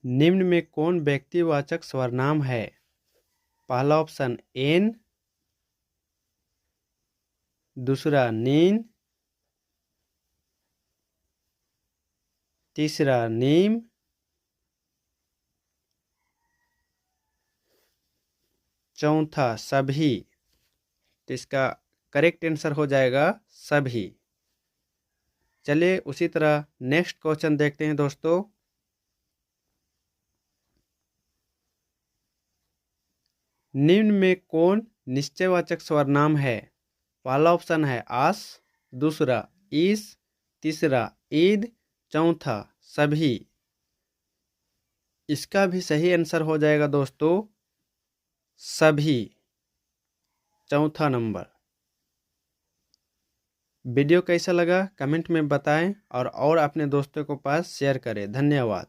निम्न में कौन व्यक्तिवाचक सर्वनाम है? पहला ऑप्शन एन, दूसरा नीन, तीसरा नीम, चौथा सभी। तो इसका करेक्ट आंसर हो जाएगा सभी। चलिए उसी तरह नेक्स्ट क्वेश्चन देखते हैं दोस्तों। निम्न में कौन निश्चयवाचक सर्वनाम है? पहला ऑप्शन है आस, दूसरा इस, तीसरा ईद, चौथा सभी। इसका भी सही आंसर हो जाएगा दोस्तों सभी, चौथा नंबर। वीडियो कैसा लगा कमेंट में बताएं और अपने दोस्तों को पास शेयर करें। धन्यवाद।